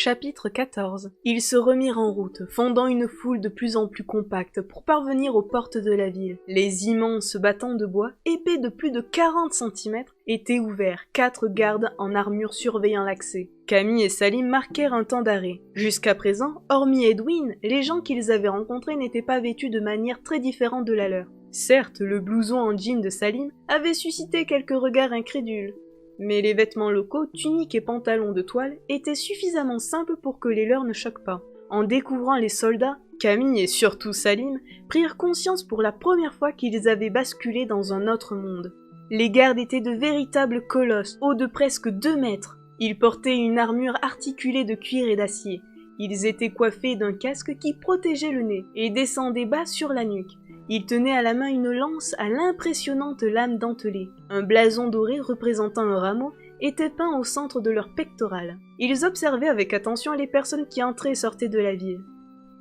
Chapitre 14. Ils se remirent en route, fondant une foule de plus en plus compacte pour parvenir aux portes de la ville. Les immenses battants de bois, épais de plus de 40 cm, étaient ouverts, 4 gardes en armure surveillant l'accès. Camille et Salim marquèrent un temps d'arrêt. Jusqu'à présent, hormis Edwin, les gens qu'ils avaient rencontrés n'étaient pas vêtus de manière très différente de la leur. Certes, le blouson en jean de Salim avait suscité quelques regards incrédules, mais les vêtements locaux, tuniques et pantalons de toile, étaient suffisamment simples pour que les leurs ne choquent pas. En découvrant les soldats, Camille et surtout Salim prirent conscience pour la première fois qu'ils avaient basculé dans un autre monde. Les gardes étaient de véritables colosses, hauts de presque 2 mètres. Ils portaient une armure articulée de cuir et d'acier. Ils étaient coiffés d'un casque qui protégeait le nez et descendait bas sur la nuque. Ils tenaient à la main une lance à l'impressionnante lame dentelée. Un blason doré représentant un rameau était peint au centre de leur pectoral. Ils observaient avec attention les personnes qui entraient et sortaient de la ville.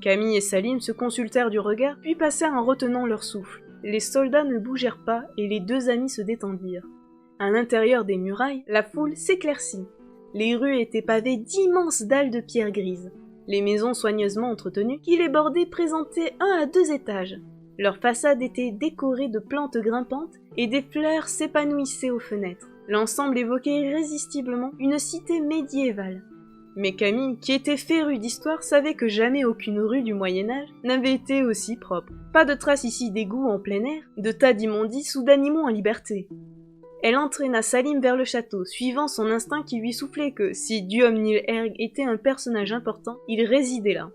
Camille et Salim se consultèrent du regard, puis passèrent en retenant leur souffle. Les soldats ne bougèrent pas et les deux amis se détendirent. À l'intérieur des murailles, la foule s'éclaircit. Les rues étaient pavées d'immenses dalles de pierre grise. Les maisons soigneusement entretenues qui les bordaient présentaient 1 à 2 étages. Leurs façades étaient décorées de plantes grimpantes et des fleurs s'épanouissaient aux fenêtres. L'ensemble évoquait irrésistiblement une cité médiévale. Mais Camille, qui était férue d'histoire, savait que jamais aucune rue du Moyen-Âge n'avait été aussi propre. Pas de traces ici d'égouts en plein air, de tas d'immondices ou d'animaux en liberté. Elle entraîna Salim vers le château, suivant son instinct qui lui soufflait que, si Duom Nil Erg était un personnage important, il résidait là.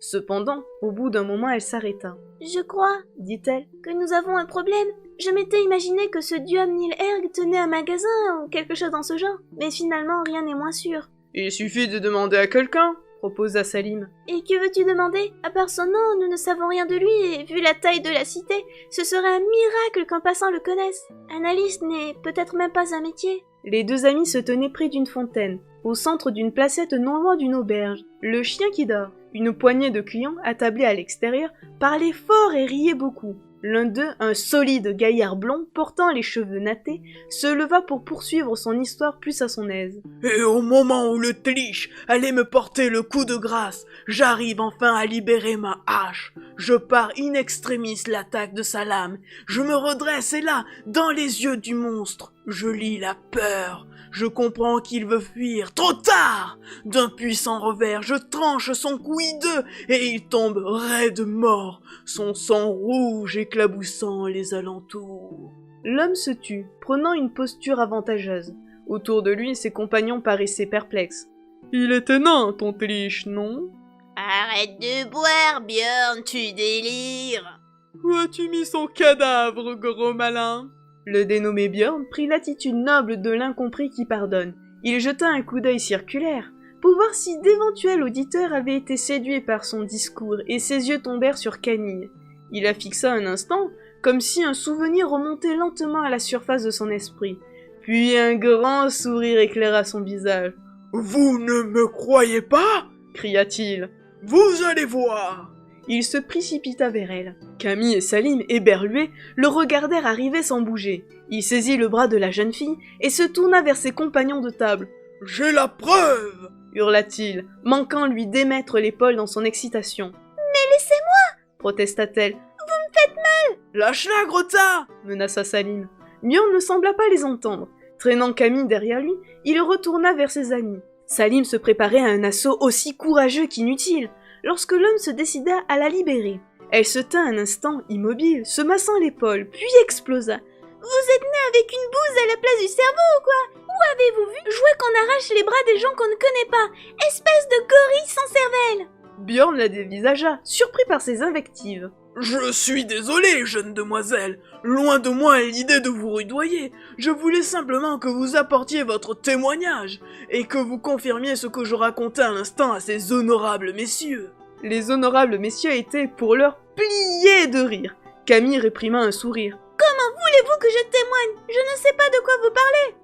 Cependant, au bout d'un moment, elle s'arrêta. « Je crois, dit-elle, que nous avons un problème. Je m'étais imaginé que ce Duom Nil Erg tenait un magasin ou quelque chose dans ce genre, mais finalement rien n'est moins sûr. »« Il suffit de demander à quelqu'un, proposa Salim. »« Et que veux-tu demander? À part son nom, nous ne savons rien de lui, et vu la taille de la cité, ce serait un miracle qu'un passant le connaisse. Analyste n'est peut-être même pas un métier. » Les deux amis se tenaient près d'une fontaine, au centre d'une placette non loin d'une auberge. Le chien qui dort. Une poignée de clients, attablés à l'extérieur, parlaient fort et riaient beaucoup. L'un d'eux, un solide gaillard blond, portant les cheveux nattés, se leva pour poursuivre son histoire plus à son aise. « Et au moment où le Tlich allait me porter le coup de grâce, j'arrive enfin à libérer ma hache. Je pars in extremis l'attaque de sa lame. Je me redresse et là, dans les yeux du monstre, je lis la peur. Je comprends qu'il veut fuir. Trop tard! D'un puissant revers, je tranche son cou hideux et il tombe raide mort, son sang rouge éclaboussant les alentours. » L'homme se tut, prenant une posture avantageuse. Autour de lui, ses compagnons paraissaient perplexes. « Il était nain, ton Tlich, non ?»« Arrête de boire, Björn, tu délires !»« Où as-tu mis son cadavre, gros malin ?» Le dénommé Björn prit l'attitude noble de l'incompris qui pardonne. Il jeta un coup d'œil circulaire pour voir si d'éventuels auditeurs avaient été séduits par son discours et ses yeux tombèrent sur Camille. Il la fixa un instant, comme si un souvenir remontait lentement à la surface de son esprit. Puis un grand sourire éclaira son visage. « Vous ne me croyez pas ?» cria-t-il. « Vous allez voir !» Il se précipita vers elle. Camille et Salim, éberlués, le regardèrent arriver sans bouger. Il saisit le bras de la jeune fille et se tourna vers ses compagnons de table. « J'ai la preuve !» hurla-t-il, manquant lui d'émettre l'épaule dans son excitation. « Mais laissez-moi » protesta-t-elle. « Vous me faites mal !»« Lâche-la, gros tas !» menaça Salim. Björn ne sembla pas les entendre. Traînant Camille derrière lui, il retourna vers ses amis. Salim se préparait à un assaut aussi courageux qu'inutile, lorsque l'homme se décida à la libérer. Elle se tint un instant immobile, se massant l'épaule, puis explosa. « Vous êtes né avec une bouse à la place du cerveau ou quoi? Où avez-vous vu jouer qu'on arrache les bras des gens qu'on ne connaît pas? Espèce de gorille sans cervelle !» Björn la dévisagea, surpris par ses invectives. « Je suis désolé, jeune demoiselle. Loin de moi l'idée de vous rudoyer. Je voulais simplement que vous apportiez votre témoignage et que vous confirmiez ce que je racontais à l'instant à ces honorables messieurs. » Les honorables messieurs étaient, pour l'heure, pliés de rire. Camille réprima un sourire. « Comment voulez-vous que je témoigne? Je ne sais pas de quoi vous parlez. »«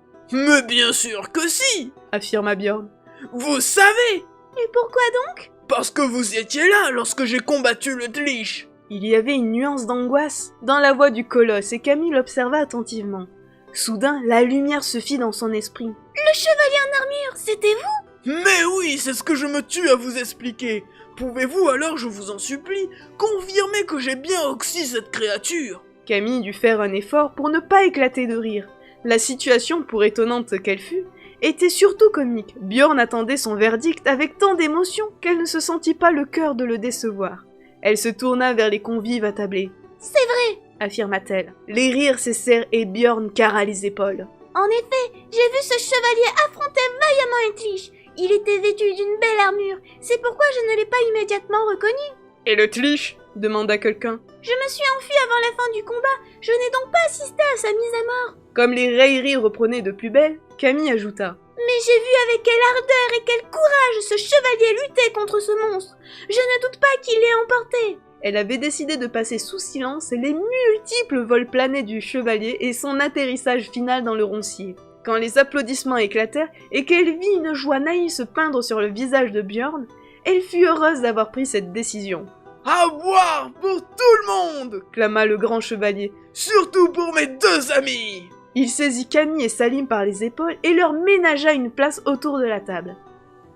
Mais bien sûr que si !» affirma Björn. « Vous savez !»« Et pourquoi donc ?»« Parce que vous étiez là lorsque j'ai combattu le Tlich. » Il y avait une nuance d'angoisse dans la voix du colosse et Camille l'observa attentivement. Soudain, la lumière se fit dans son esprit. « Le chevalier en armure, c'était vous ?» Mais oui, c'est ce que je me tue à vous expliquer. Pouvez-vous alors, je vous en supplie, confirmer que j'ai bien oxy cette créature? Camille dut faire un effort pour ne pas éclater de rire. La situation, pour étonnante qu'elle fût, était surtout comique. Björn attendait son verdict avec tant d'émotion qu'elle ne se sentit pas le cœur de le décevoir. Elle se tourna vers les convives attablés. « C'est vrai !» affirma-t-elle. Les rires cessèrent et Björn carra les épaules. En effet, j'ai vu ce chevalier affronter vaillamment Ettlich. Il était vêtu d'une belle armure, c'est pourquoi je ne l'ai pas immédiatement reconnu. Et le Tlich demanda quelqu'un. Je me suis enfui avant la fin du combat, je n'ai donc pas assisté à sa mise à mort. Comme les railleries reprenaient de plus belle, Camille ajouta. Mais j'ai vu avec quelle ardeur et quel courage ce chevalier luttait contre ce monstre. Je ne doute pas qu'il l'ait emporté. Elle avait décidé de passer sous silence les multiples vols planés du chevalier et son atterrissage final dans le roncier. Quand les applaudissements éclatèrent et qu'elle vit une joie naïve se peindre sur le visage de Björn, elle fut heureuse d'avoir pris cette décision. « À boire pour tout le monde !» clama le grand chevalier. « Surtout pour mes deux amis !» Il saisit Camille et Salim par les épaules et leur ménagea une place autour de la table.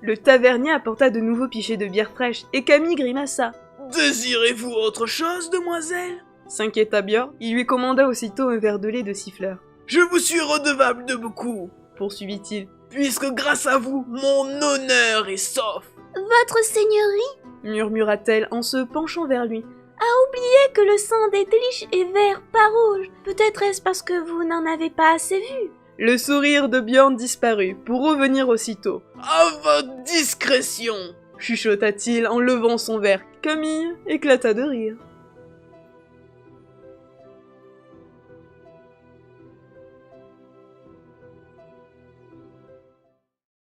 Le tavernier apporta de nouveaux pichets de bière fraîche et Camille grimaça. « Désirez-vous autre chose, demoiselle ?» s'inquiéta Björn. Il lui commanda aussitôt un verre de lait de siffleur. « Je vous suis redevable de beaucoup, » poursuivit-il, « puisque grâce à vous, mon honneur est sauf. » « Votre seigneurie » murmura-t-elle en se penchant vers lui. a oublié que le sang d'Ettlich est vert, pas rouge. Peut-être est-ce parce que vous n'en avez pas assez vu. Le sourire de Björn disparut, pour revenir aussitôt. « À votre discrétion !» chuchota-t-il en levant son verre. Camille éclata de rire.